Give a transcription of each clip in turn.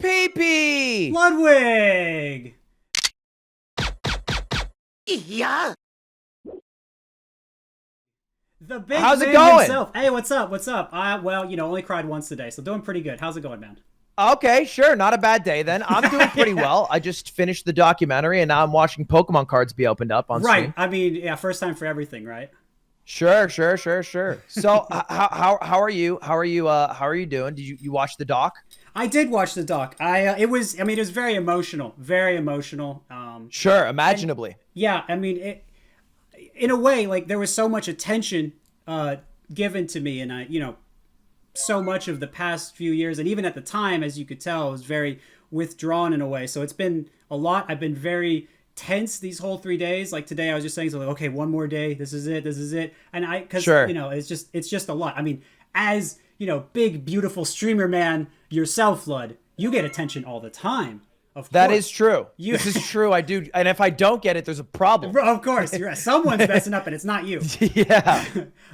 PP! Ludwig! Yeah. The big How's it man going? himself. Hey, what's up? What's up? Well, only cried once today, so doing pretty good. How's it going, man? Okay, sure. Not a bad day then. I'm doing pretty well. I just finished the documentary and now I'm watching Pokemon cards be opened up on Right. stream. I mean, yeah, first time for everything, right? Sure. So how are you? How are you doing? Did you watch the doc? I did watch the doc. It was very emotional. Very emotional. Sure, imaginably. Yeah, I mean, in a way, like there was so much attention given to me, and so much of the past few years, and even at the time, as you could tell, was very withdrawn in a way. So it's been a lot. I've been very tense these whole 3 days. Like today, I was just saying, so like, okay, one more day. This is it. And because Sure. it's just a lot. I mean, as big beautiful streamer man yourself, Lud, you get attention all the time. Of That course. is true. This is true. I do. And if I don't get it, there's a problem. Of course, someone's messing up, and it's not you. Yeah.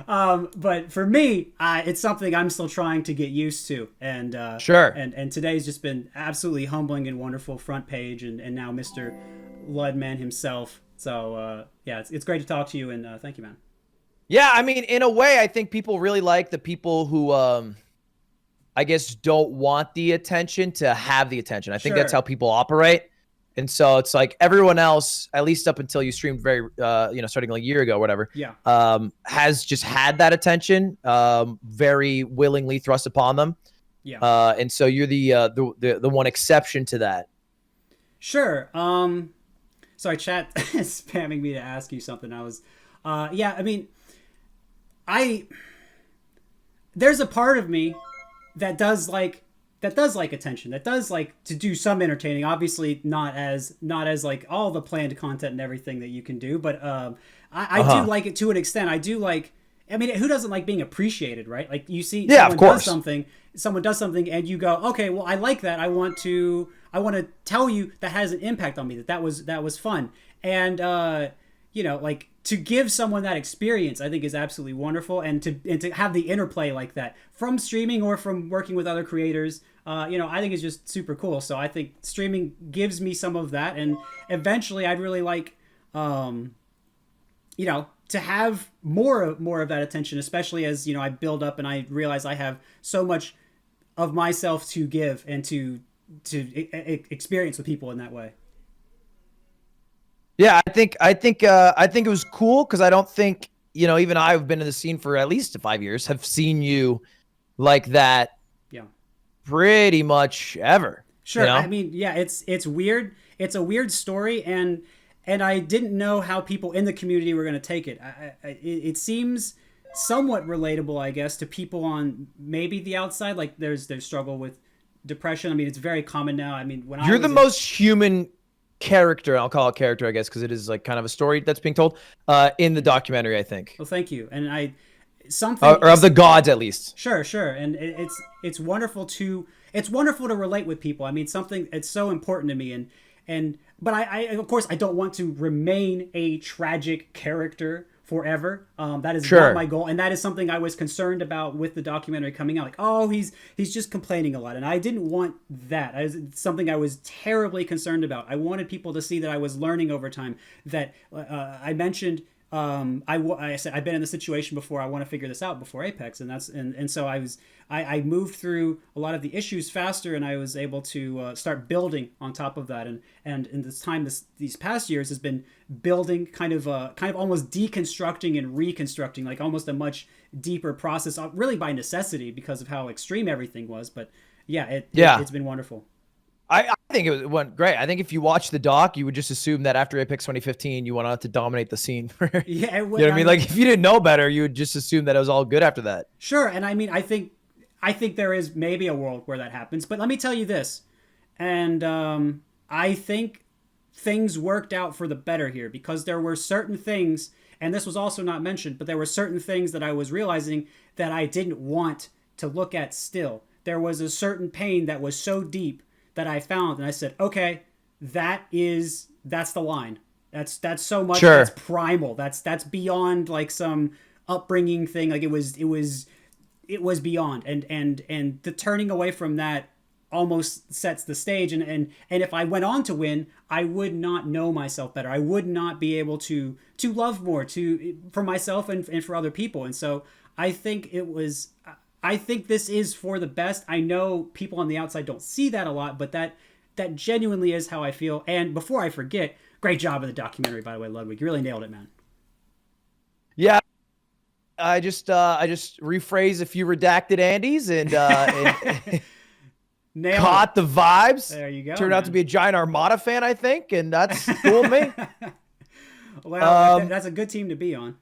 But for me, it's something I'm still trying to get used to, and Sure. And today's just been absolutely humbling and wonderful. Front page, and now Mr. Ludman himself. So yeah, it's great to talk to you, and thank you, man. Yeah, I mean, in a way, I think people really like the people who, I guess, don't want the attention to have the attention. I think that's how people operate. And so it's like everyone else, at least up until you streamed very, starting like a year ago or whatever, has just had that attention very willingly thrust upon them. Yeah. And so you're the one exception to that. Sure. Sorry, chat is spamming me to ask you something. I was, yeah, I mean, there's a part of me that does like attention, that does like to do some entertaining, obviously not as like all the planned content and everything that you can do, but I do like it to an extent. I do like, I mean, who doesn't like being appreciated, right? Like you see someone does something and you go, okay, well, I like that. I want to tell you that has an impact on me, that was fun. And like to give someone that experience, I think is absolutely wonderful. And to have the interplay like that from streaming or from working with other creators, I think it's just super cool. So I think streaming gives me some of that. And eventually I'd really like, to have more of that attention, especially as, I build up and I realize I have so much of myself to give and to experience with people in that way. Yeah, I think it was cool because I don't think, even I've been in the scene for at least 5 years, have seen you like that. Yeah. Pretty much ever. Sure. I mean, yeah, it's weird. It's a weird story, and I didn't know how people in the community were going to take it. It seems somewhat relatable, I guess, to people on maybe the outside. Like there's struggle with depression. I mean, it's very common now. I mean, when you're the most human character, I'll call it character, I guess, because it is like kind of a story that's being told in the documentary, I think. Well, thank you. And or of the gods at least. Sure. And it's wonderful to relate with people. I mean, it's so important to me, but I of course I don't want to remain a tragic character forever. That is not my goal, and that is something I was concerned about with the documentary coming out. Like, oh, he's just complaining a lot, and I didn't want that. It's something I was terribly concerned about. I wanted people to see that I was learning over time. That I mentioned. I said I've been in the situation before. I want to figure this out before Apex, and so I moved through a lot of the issues faster, and I was able to start building on top of that. And in this time, these past years has been building, kind of almost deconstructing and reconstructing, like almost a much deeper process, really by necessity because of how extreme everything was. But yeah, it's been wonderful. I think it went great. I think if you watch the doc, you would just assume that after Apex 2015, you went on to dominate the scene. Yeah, you know what I mean? Like if you didn't know better, you would just assume that it was all good after that. Sure, and I mean, I think there is maybe a world where that happens. But let me tell you this, and I think things worked out for the better here because there were certain things, and this was also not mentioned, but there were certain things that I was realizing that I didn't want to look at still. There was a certain pain that was so deep that I found, and I said, okay, that's the line. That's so much. That's primal. That's beyond like some upbringing thing. Like it was beyond, and the turning away from that almost sets the stage. And if I went on to win, I would not know myself better. I would not be able to love more for myself and for other people. And so I think this is for the best. I know people on the outside don't see that a lot, but that genuinely is how I feel. And before I forget, great job of the documentary, by the way, Ludwig. You really nailed it, man. Yeah. I just rephrased a few redacted Andes and caught the vibes. There you go. Turned out to be a giant Armada fan, I think, and that's cool with me. Well, that's a good team to be on.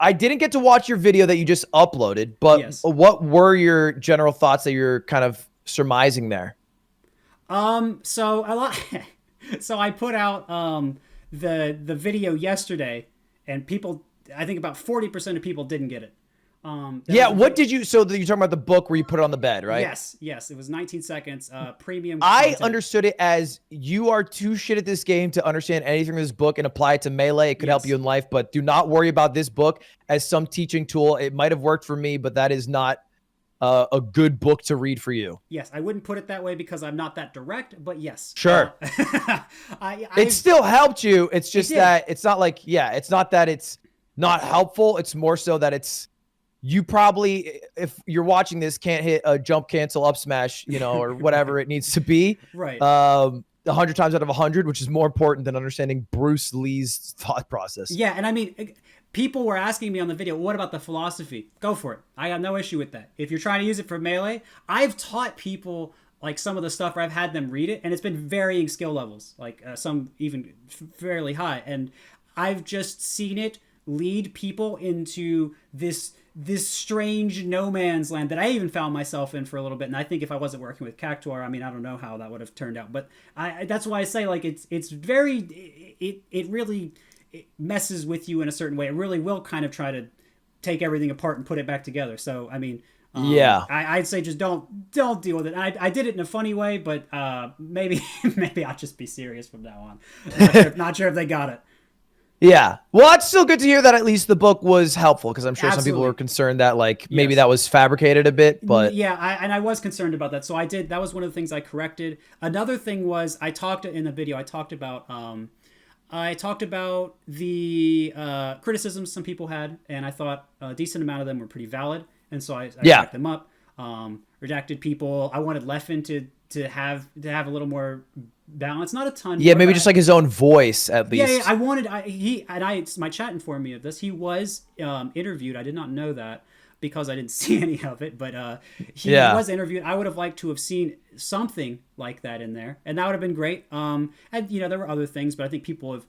I didn't get to watch your video that you just uploaded, but yes. What were your general thoughts that you're kind of surmising there? So I put out the video yesterday, and people, I think about 40% of people didn't get it. Yeah, what did you? So you're talking about the book where you put it on the bed, right? Yes. It was 19 seconds. Premium. I understood it as you are too shit at this game to understand anything in this book and apply it to Melee. It could help you in life, but do not worry about this book as some teaching tool. It might have worked for me, but that is not a good book to read for you. Yes, I wouldn't put it that way because I'm not that direct, but yes. Sure. It still helped you. It's just that it's not like, it's not that it's not helpful. It's more so that you probably, if you're watching this, can't hit a jump cancel up smash, or whatever it needs to be. Right. 100 times out of 100, which is more important than understanding Bruce Lee's thought process. Yeah, and I mean, people were asking me on the video, what about the philosophy? Go for it. I have no issue with that. If you're trying to use it for Melee, I've taught people like some of the stuff where I've had them read it, and it's been varying skill levels, like some even fairly high. And I've just seen it lead people into this strange no man's land that I even found myself in for a little bit. And I think if I wasn't working with Cactuar, I mean, I don't know how that would have turned out. But that's why I say, like, it's very, it really messes with you in a certain way. It really will kind of try to take everything apart and put it back together. So, I mean, I'd say just don't deal with it. I did it in a funny way, but maybe I'll just be serious from now on. Not sure if they got it. Yeah. Well, it's still good to hear that at least the book was helpful, because I'm sure some people were concerned that maybe that was fabricated a bit, but yeah, I was concerned about that. So I did. That was one of the things I corrected. Another thing was I talked in the video. I talked about the criticisms some people had, and I thought a decent amount of them were pretty valid, and so I backed them up. Redacted people. I wanted Leffen to have a little more balance, not a ton. Yeah, maybe just like his own voice at least. Yeah, I wanted. My chat informed me of this. He was interviewed. I did not know that because I didn't see any of it, but he was interviewed. I would have liked to have seen something like that in there, and that would have been great. And there were other things, but I think people have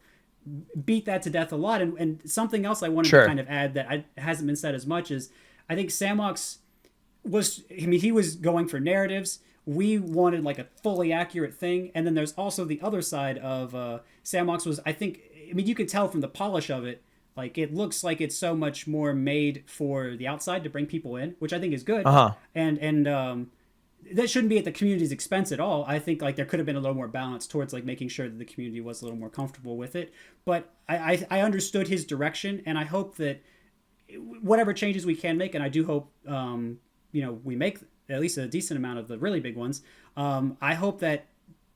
beat that to death a lot. And something else I wanted to kind of add that hasn't been said as much is I think Samox he was going for narratives. We wanted like a fully accurate thing. And then there's also the other side of Samox was, you could tell from the polish of it, like it looks like it's so much more made for the outside to bring people in, which I think is good. And that shouldn't be at the community's expense at all. I think like there could have been a little more balance towards like making sure that the community was a little more comfortable with it. But I understood his direction, and I hope that whatever changes we can make, and I do hope we make at least a decent amount of the really big ones. I hope that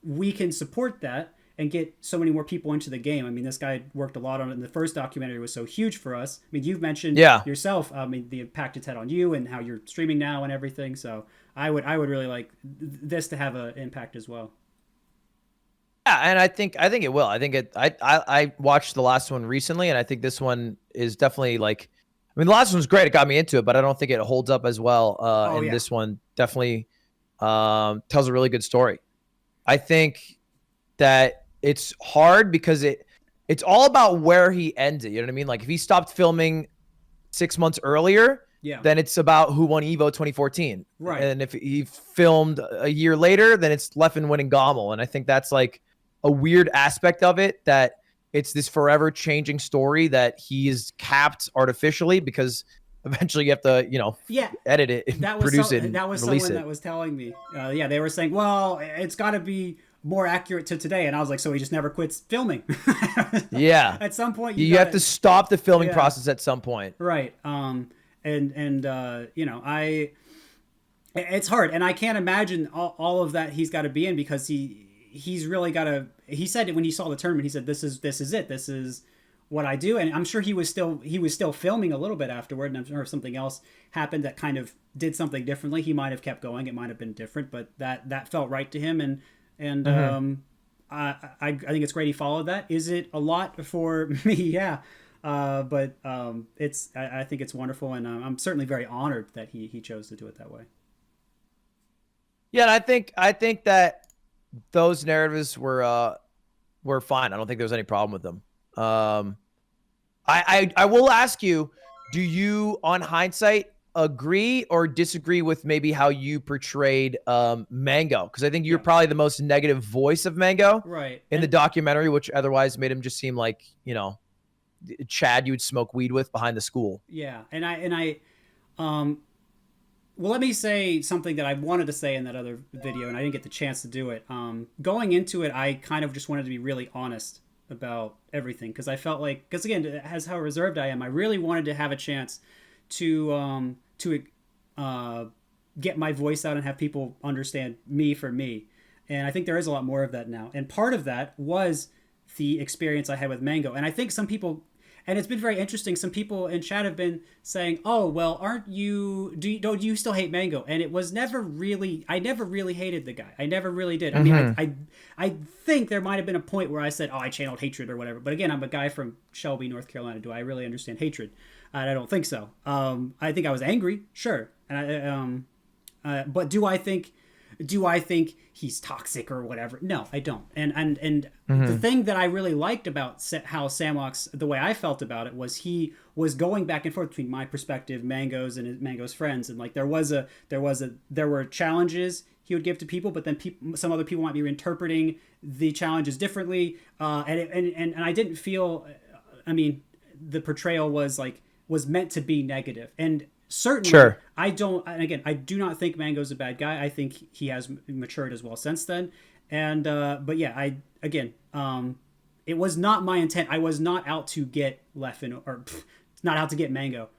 we can support that and get so many more people into the game. I mean, this guy worked a lot on it, and the first documentary was so huge for us. I mean, you've mentioned yourself, the impact it's had on you and how you're streaming now and everything. So I would really like this to have an impact as well. Yeah, and I think it will. I think I watched the last one recently, and I think this one is definitely like, the last one's great. It got me into it, but I don't think it holds up as well. This one definitely tells a really good story. I think that it's hard because it's all about where he ends it. You know what I mean? Like if he stopped filming 6 months earlier, then it's about who won Evo 2014. Right. And if he filmed a year later, then it's Leffen winning Gommel. And I think that's like a weird aspect of it, that it's this forever changing story that he is capped artificially because eventually you have to, edit it and produce it and that was release someone it. that was telling me. They were saying, well, it's got to be more accurate to today. And I was like, so he just never quits filming. Yeah. At some point, you have to stop the filming process at some point. Right. It's hard, and I can't imagine all of that he's got to be in, because he's really got to. He said it when he saw the tournament. He said, "This is it. This is what I do." And I'm sure he was still filming a little bit afterward. And I'm sure if something else happened that kind of did something differently, he might have kept going. It might have been different, but that felt right to him. And I think it's great he followed that. Is it a lot for me? Yeah. But I think it's wonderful, and I'm certainly very honored that he chose to do it that way. Yeah, and I think that those narratives were fine. I don't think there was any problem with them. I will ask you, do you, on hindsight, agree or disagree with maybe how you portrayed Mango? Because I think you're probably the most negative voice of Mango in the documentary, which otherwise made him just seem like, you know, Chad you would smoke weed with behind the school. Yeah, well, let me say something that I wanted to say in that other video, and I didn't get the chance to do it. Going into it, I kind of just wanted to be really honest about everything, because I felt like, because again, as how reserved I am, I really wanted to have a chance to get my voice out and have people understand me for me. And I think there is a lot more of that now. And part of that was the experience I had with Mango. And I think some people, and it's been very interesting, some people in chat have been saying, oh, well, don't you still hate Mango? And it was never really, I never really hated the guy. I never really did. I mean, I think there might have been a point where I said, oh, I channeled hatred or whatever. But again, I'm a guy from Shelby, North Carolina. Do I really understand hatred? And I don't think so. I think I was angry, sure. And but do I think he's toxic or whatever? No, I don't. And the thing that I really liked about how Samwalk's, the way I felt about it, was he was going back and forth between my perspective, Mango's, and Mango's friends, and like there were challenges he would give to people, but then some other people might be interpreting the challenges differently, and I didn't feel, I mean, the portrayal was meant to be negative, and certainly, sure. I do not think Mango's a bad guy. I think he has matured as well since then. And but yeah, it was not my intent. I was not out to get Leffen, or not out to get Mango.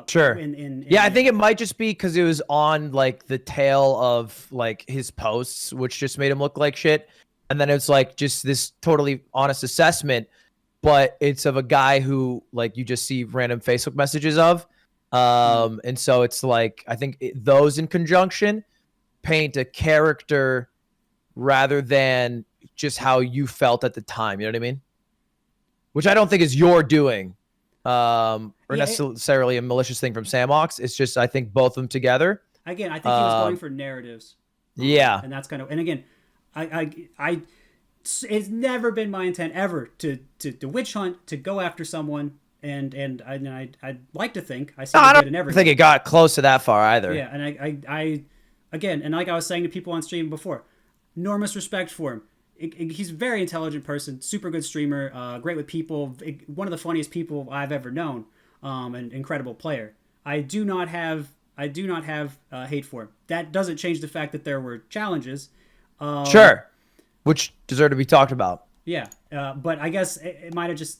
Sure. I think it might just be because it was on like the tail of like his posts, which just made him look like shit. And then it's like just this totally honest assessment, but it's of a guy who like you just see random Facebook messages of. And so it's like, I think those in conjunction paint a character rather than just how you felt at the time. You know what I mean? Which I don't think is your doing, or necessarily a malicious thing from Samwalk's. It's just, I think both of them together. Again, I think he was going for narratives. Yeah. And that's kind of, and again, it's never been my intent ever to witch hunt, to go after someone. And I'd like to think I said it in everything. I don't think it got close to that far either. Yeah, and I again, and like I was saying to people on stream before, enormous respect for him. He's a very intelligent person, super good streamer, great with people, one of the funniest people I've ever known, an incredible player. I do not have hate for him. That doesn't change the fact that there were challenges. Sure, which deserve to be talked about. Yeah, but I guess it might have just.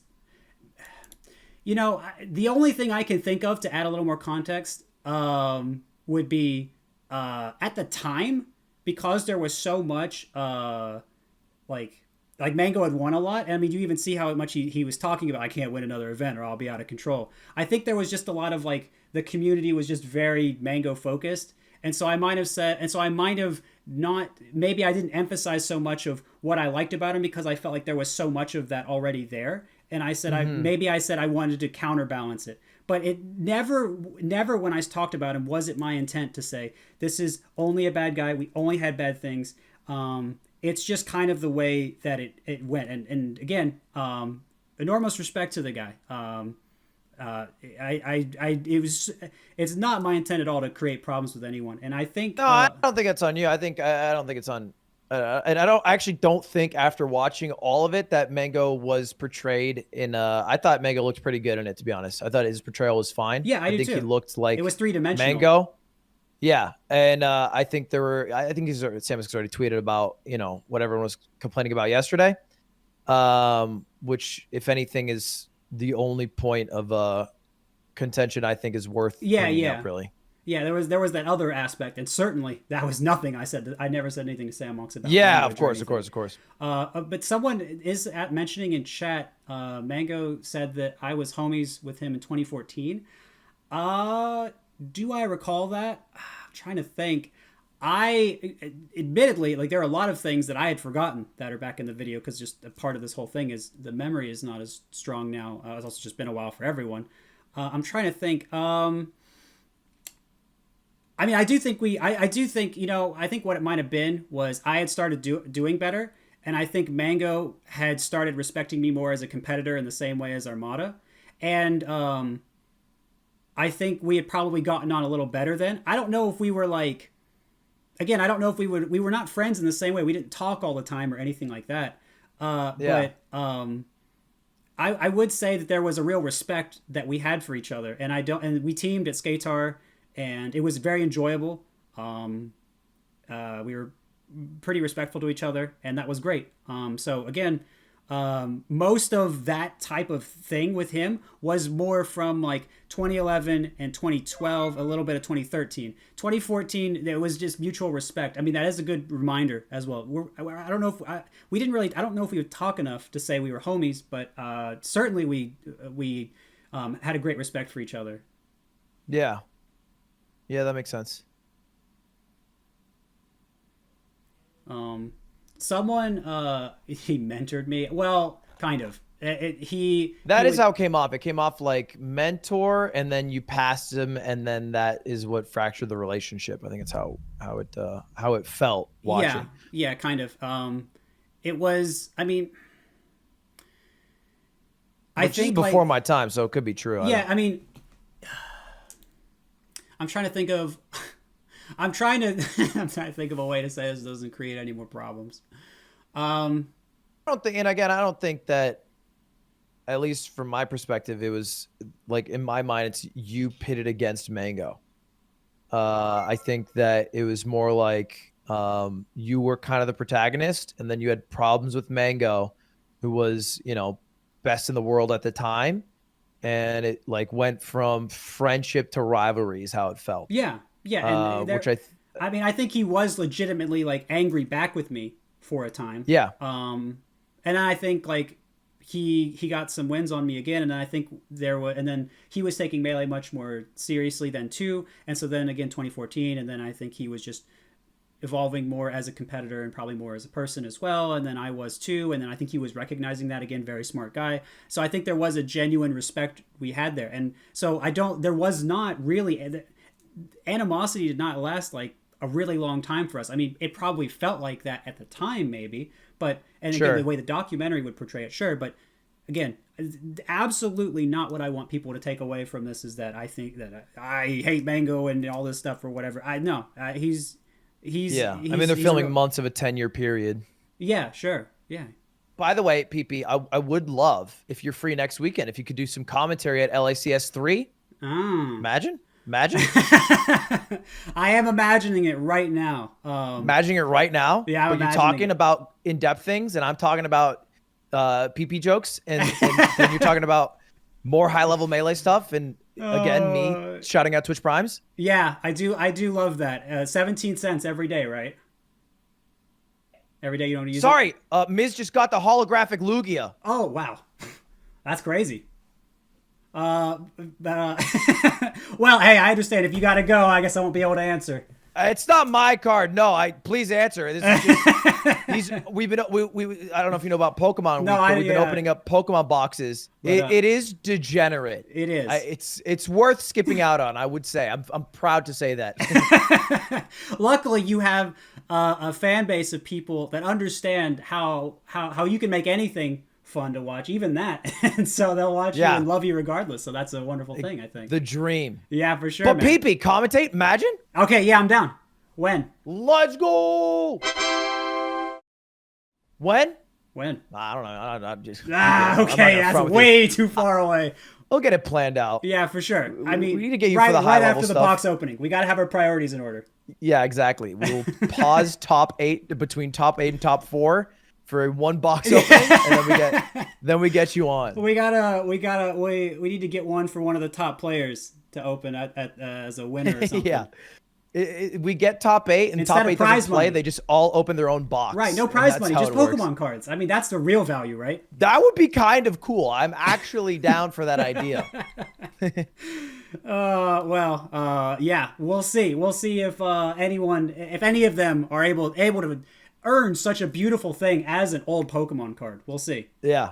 You know, the only thing I can think of to add a little more context would be at the time, because there was so much like Mango had won a lot. And I mean, you even see how much he was talking about, I can't win another event or I'll be out of control. I think there was just a lot of like the community was just very Mango focused. And so I might have not, maybe I didn't emphasize so much of what I liked about him because I felt like there was so much of that already there. And I said, I said I wanted to counterbalance it. But it never when I talked about him was it my intent to say, this is only a bad guy. We only had bad things. It's just kind of the way that it went. And again, enormous respect to the guy. It's not my intent at all to create problems with anyone. And I think no, I don't think it's on you. I don't think it's on. And I actually don't think after watching all of it that Mango was portrayed in. I thought Mango looked pretty good in it, to be honest. I thought his portrayal was fine. Yeah, I do think too. He looked like it was three-dimensional. Mango. Yeah, and I think Samwalk's already tweeted about what everyone was complaining about yesterday, which if anything is the only point of contention I think is worth bringing up, really. Yeah, there was that other aspect, and certainly that was nothing I said. I never said anything to Sam Monks about. Yeah, of course. But someone is mentioning in chat. Mango said that I was homies with him in 2014. Do I recall that? I'm trying to think. I admittedly, like, there are a lot of things that I had forgotten that are back in the video, because just a part of this whole thing is the memory is not as strong now. It's also just been a while for everyone. I'm trying to think. I mean, I do think I do think, you know, I think what it might have been was I had started doing better, and I think Mango had started respecting me more as a competitor in the same way as Armada, and I think we had probably gotten on a little better then. I don't know if we were like. Again, I don't know if we were not friends in the same way. We didn't talk all the time or anything like that. But I would say that there was a real respect that we had for each other. And we teamed at Skatar, and it was very enjoyable. We were pretty respectful to each other, and that was great. So again, most of that type of thing with him was more from like 2011 and 2012, a little bit of 2013. 2014, there was just mutual respect. I mean, that is a good reminder as well. I don't know if we didn't really. I don't know if we would talk enough to say we were homies, but certainly we had a great respect for each other. Yeah, that makes sense. Someone he mentored me. Well, kind of. That is how it came off. It came off like mentor, and then you passed him, and then that is what fractured the relationship. I think it's how it felt watching. Yeah, kind of. It was. I mean, I think before my time, so it could be true. I mean, I'm trying to think of. I'm trying to think of a way to say this doesn't create any more problems. I don't think that, at least from my perspective, it was like, in my mind, it's you pitted against Mango. I think that it was more like you were kind of the protagonist, and then you had problems with Mango, who was, you know, best in the world at the time, and it like went from friendship to rivalry is how it felt. Yeah. And I mean, I think he was legitimately like angry back with me for a time. Yeah. And I think like he got some wins on me again, and I think and then he was taking Melee much more seriously then too. And so then again 2014, and then I think he was just evolving more as a competitor and probably more as a person as well, and then I was too, and then I think he was recognizing that again. Very smart guy. So I think there was a genuine respect we had there, and so there was not really. Animosity did not last like a really long time for us. I mean, it probably felt like that at the time, maybe, but again, the way the documentary would portray it, sure. But again, absolutely not what I want people to take away from this is that I think that I hate Mango and all this stuff or whatever. He's I mean, they're filming months of a 10-year period. Yeah, sure. Yeah. By the way, PP, I would love, if you're free next weekend, if you could do some commentary at LACS 3. Imagine. I am imagining it right now. Imagining it right now? Yeah, but you're talking about in-depth things, and I'm talking about PP jokes, and then you're talking about more high-level Melee stuff, and again, me shouting out Twitch Primes. Yeah, I do love that. 17 cents every day, right? Every day you don't use it? Sorry, Miz just got the holographic Lugia. Oh, wow. That's crazy. Well, hey, I understand. If you got to go, I guess I won't be able to answer. It's not my card. No, please answer. This is just, I don't know if you know about Pokemon. We've been opening up Pokemon boxes. It is degenerate. It is. It's worth skipping out on, I would say. I'm proud to say that. Luckily, you have a fan base of people that understand how you can make anything fun to watch, even that, and so they'll watch you and love you regardless. So that's a wonderful thing, I think. The dream. Yeah, for sure. But PP, commentate, imagine. Okay, yeah, I'm down. When? Let's go. When? I don't know. I'm just. Okay, that's way too far away. We'll get it planned out. Yeah, for sure. I mean, we need to get you for the high level after the stuff. box opening. We got to have our priorities in order. Yeah, exactly. We'll pause top 8 between top 8 and top 4. For one box opening, and then we get you on. We need to get one for one of the top players to open as a winner or something. Yeah. We get top 8, and Instead top of 8 prize doesn't play. money. They just all open their own box. Right, no prize money, just Pokemon works. cards. I mean, that's the real value, right? That would be kind of cool. I'm actually down for that idea. Yeah, we'll see. We'll see if any of them are able to earn such a beautiful thing as an old Pokemon card. We'll see. Yeah,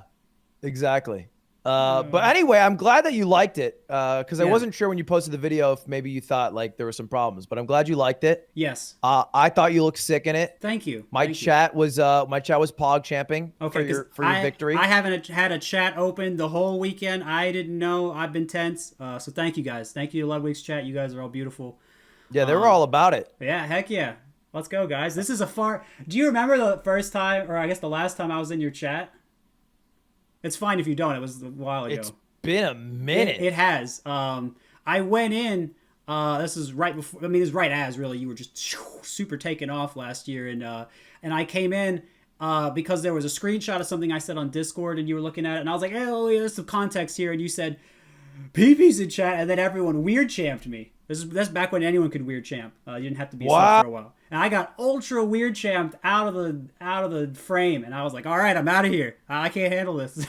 exactly. But anyway, I'm glad that you liked it, because I wasn't sure when you posted the video if maybe you thought like there were some problems, but I'm glad you liked it. Yes. I thought you looked sick in it. Thank you. My chat was pog champing for your victory. I haven't had a chat open the whole weekend. I didn't know. I've been tense. So thank you guys. Thank you to Ludwig's chat. You guys are all beautiful. Yeah, they were all about it. Yeah, heck yeah. Let's go, guys. This is Do you remember the first time, or I guess the last time I was in your chat? It's fine if you don't. It was a while ago. It's been a minute. It has. I went in. This is right before. I mean, this is right as really you were just super taken off last year, and I came in because there was a screenshot of something I said on Discord, and you were looking at it, and I was like, "Oh, there's some context here," and you said, "PP's in chat," and then everyone weird champed me. That's back when anyone could weird champ. You didn't have to be a sub for a while. And I got ultra weird champed out of the frame, and I was like, all right, I'm out of here. I can't handle this.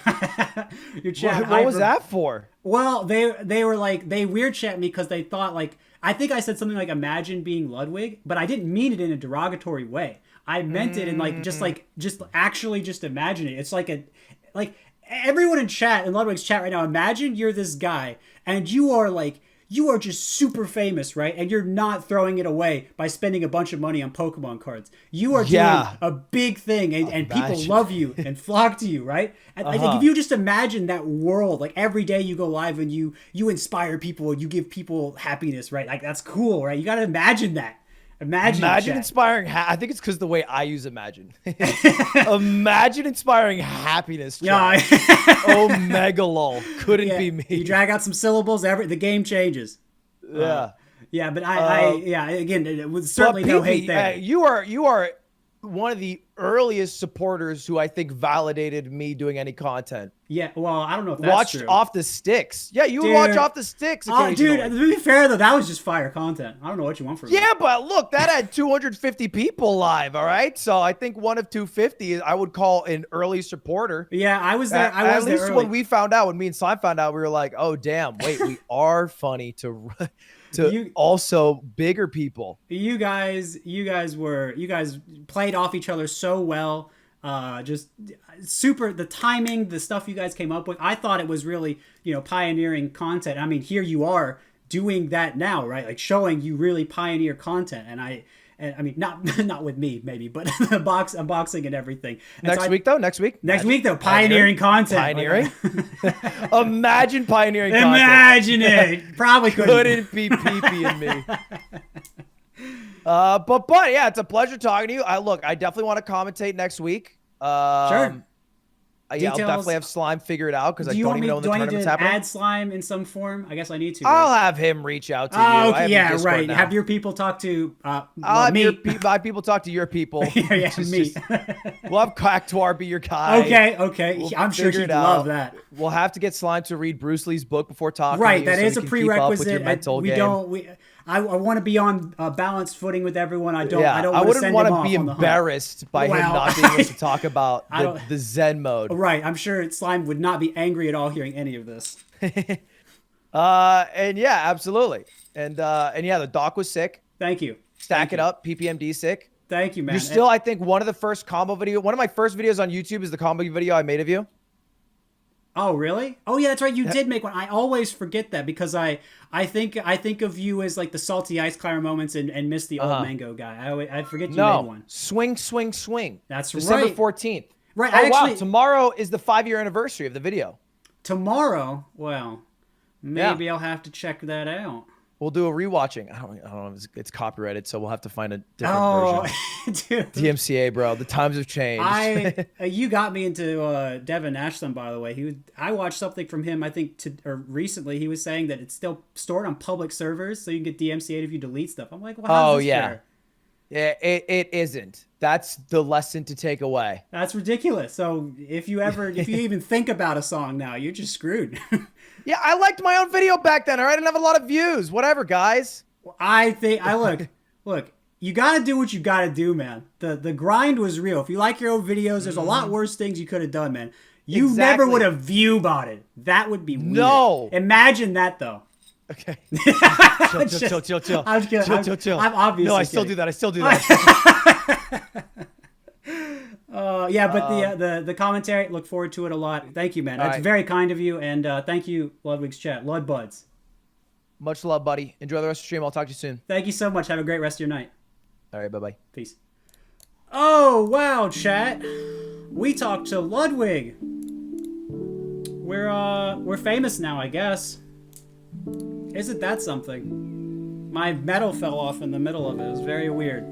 Your chat. What was that for? Well, they were like, they weird champed me because they thought like, I think I said something like imagine being Ludwig, but I didn't mean it in a derogatory way. I meant it in like just actually imagine it. It's like everyone in chat, in Ludwig's chat right now, imagine you're this guy and you are just super famous, right? And you're not throwing it away by spending a bunch of money on Pokemon cards. You are doing a big thing, and people love you and flock to you, right? And I think if you just imagine that world, like every day you go live and you inspire people, you give people happiness, right? Like that's cool, right? You got to imagine that. Imagine inspiring. I think it's because the way I use imagine. Imagine inspiring happiness. Yeah. Omega lol. Couldn't be me. You drag out some syllables, the game changes. Yeah. Yeah, but again, it was certainly no hate there. You are one of the earliest supporters who I think validated me doing any content. Yeah, well, I don't know if that's true. Watch Off the Sticks. Yeah, you would watch Off the Sticks occasionally. Dude, to be fair, though, that was just fire content. I don't know what you want from me. Yeah, but look, that had 250 people live, all right? So I think one of 250 I would call an early supporter. Yeah, I was there. At least when we found out, when me and Slime found out, we were like, oh, damn, wait, we are funny to also bigger people. You guys played off each other so well. Just super, the timing, the stuff you guys came up with. I thought it was really, pioneering content. I mean, here you are doing that now, right? Like showing you really pioneer content. And I mean, not with me, maybe, but unboxing and everything. And next week, pioneering content. Pioneering? Imagine pioneering content. Imagine it. Probably couldn't be PP and me. But yeah, it's a pleasure talking to you. I definitely want to commentate next week. Sure. Yeah, I'll definitely have Slime figured out because I don't even know when the tournament's happening. Do I need to add Slime in some form? I guess I need to. I'll have him reach out to you. Okay, yeah, right. Now. Have your people talk to me. My people talk to your people. Yeah, me. We'll have Cactuar be your guy. Okay. I'm sure he'd love that. We'll have to get Slime to read Bruce Lee's book before talking. Right, to you that so is a prerequisite. I don't. want to be on balanced footing with everyone. I wouldn't want to be embarrassed by him not being able to talk about the Zen mode. Right, I'm sure Slime would not be angry at all hearing any of this. And yeah, absolutely. And yeah, the doc was sick. Thank you. Stack it up. PPMD sick. Thank you, man. You're still, I think, one of my first videos on YouTube is the combo video I made of you. Oh, really? Oh, yeah, that's right. You did make one. I always forget that because I think of you as like the salty ice climber moments and miss the old mango guy. I forget you made one. Swing, swing, swing. That's December right. 14th. Right. Wow. Tomorrow is the 5-year anniversary of the video. Tomorrow? Well, maybe I'll have to check that out. We'll do a rewatching. I don't know if it's copyrighted, so we'll have to find a different version. Dude. DMCA, bro. The times have changed. You got me into Devin Ashton, by the way. I watched something from him, I think, recently. He was saying that it's still stored on public servers, so you can get DMCA'd if you delete stuff. I'm like, well, how's this fair? It isn't. That's the lesson to take away. That's ridiculous. So if you even think about a song now, you're just screwed. Yeah, I liked my own video back then. All right, I didn't have a lot of views. Whatever, guys. Look. You gotta do what you gotta do, man. The grind was real. If you like your own videos, there's a lot worse things you could have done, man. You never would have view-botted. That would be weird. No. Imagine that, though. Okay. Chill. I'm just kidding. Chill. I'm obviously No, I still do that. I still do that. Yeah, but the commentary, look forward to it a lot. Thank you, man. That's very kind of you, and thank you, Ludwig's chat. Lud Buds. Much love, buddy. Enjoy the rest of the stream. I'll talk to you soon. Thank you so much. Have a great rest of your night. All right, bye-bye. Peace. Oh, wow, chat. We talked to Ludwig. We're famous now, I guess. Isn't that something? My medal fell off in the middle of it. It was very weird.